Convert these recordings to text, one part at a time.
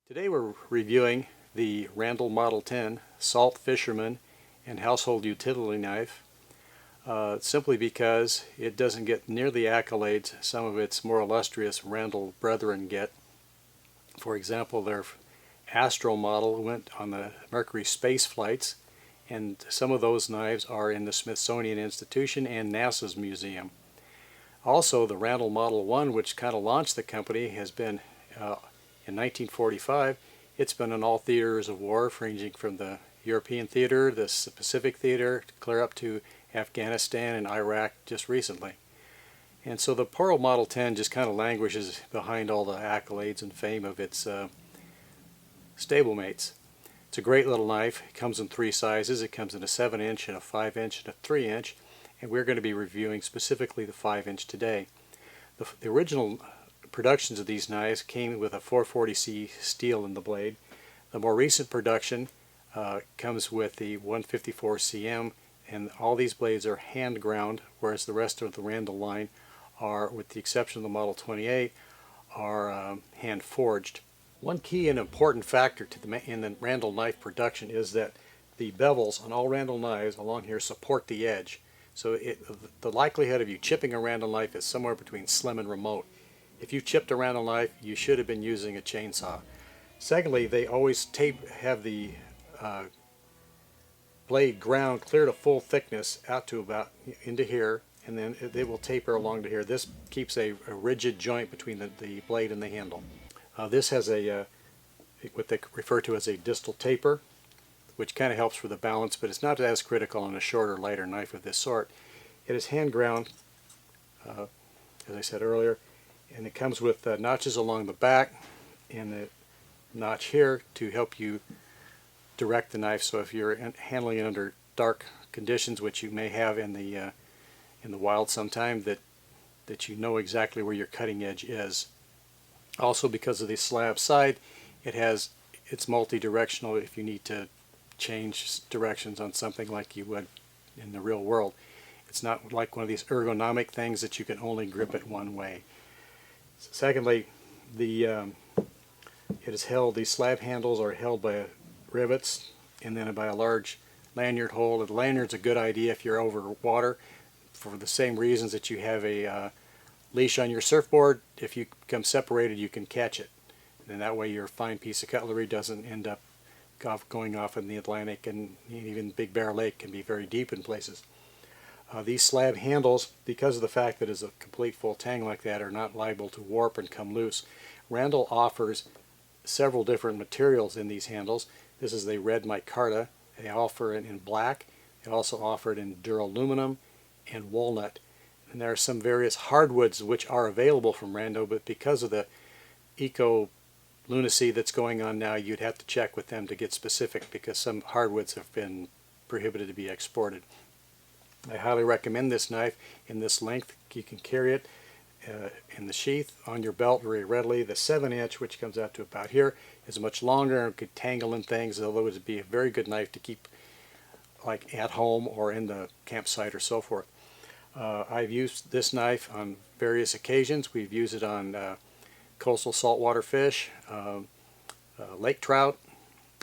Today we're reviewing the Randall Model 10 Salt Fisherman and Household Utility Knife simply because it doesn't get near the accolades some of its more illustrious Randall brethren get. For example, their Astro model went on the Mercury space flights, and some of those knives are in the Smithsonian Institution and NASA's museum. Also, the Randall Model 1, which kind of launched the company, has been in 1945, it's been in all theaters of war, ranging from the European theater, the Pacific theater, clear up to Afghanistan and Iraq just recently. And so the poor old Model 10 just kind of languishes behind all the accolades and fame of its stablemates. It's a great little knife. It comes in three sizes. It comes in a 7-inch and a 5-inch and a 3-inch, and we're going to be reviewing specifically the 5-inch today. The original productions of these knives came with a 440C steel in the blade. The more recent production comes with the 154 cm, and all these blades are hand ground, whereas the rest of the Randall line are, with the exception of the Model 28, are hand forged. One key and important factor in the Randall knife production is that the bevels on all Randall knives along here support the edge. So the likelihood of you chipping a Randall knife is somewhere between slim and remote. If you chipped a Randall knife, you should have been using a chainsaw. Secondly, they always have the blade ground clear to full thickness out to about into here, and then they will taper along to here. This keeps a rigid joint between the blade and the handle. This has what they refer to as a distal taper, which kind of helps for the balance, but it's not as critical on a shorter, lighter knife of this sort. It is hand ground, as I said earlier, and it comes with notches along the back and the notch here to help you direct the knife. So if you're handling it under dark conditions, which you may have in the wild sometime, that you know exactly where your cutting edge is. Also, because of the slab side, it's multi-directional if you need to change directions on something like you would in the real world. It's not like one of these ergonomic things that you can only grip it one way. Secondly, these slab handles are held by rivets and then by a large lanyard hole. The lanyard's a good idea if you're over water, for the same reasons that you have a leash on your surfboard. If you become separated, you can catch it, and that way your fine piece of cutlery doesn't end up going off in the Atlantic, and even Big Bear Lake can be very deep in places. These slab handles, because of the fact that it's a complete full tang like that, are not liable to warp and come loose. Randall offers several different materials in these handles. This is the red micarta. They offer it in black. They also offer it in duraluminum and walnut. And there are some various hardwoods which are available from Randall, but because of the eco-lunacy that's going on now, you'd have to check with them to get specific, because some hardwoods have been prohibited to be exported. I highly recommend this knife in this length. You can carry it in the sheath on your belt very readily. The 7-inch, which comes out to about here, is much longer and could tangle in things, although it would be a very good knife to keep like at home or in the campsite or so forth. I've used this knife on various occasions. We've used it on coastal saltwater fish, lake trout,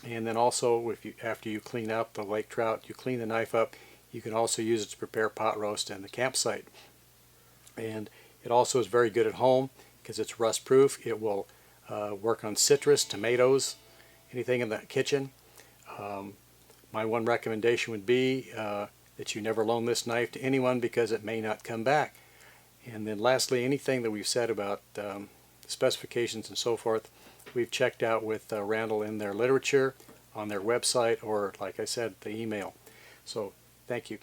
and then also after you clean up the lake trout, you clean the knife up. You can also use it to prepare pot roast in the campsite. And it also is very good at home because it's rust proof. It will work on citrus, tomatoes, anything in the kitchen. My one recommendation would be that you never loan this knife to anyone, because it may not come back. And then lastly, anything that we've said about specifications and so forth, we've checked out with Randall in their literature, on their website, or like I said, the email. So thank you.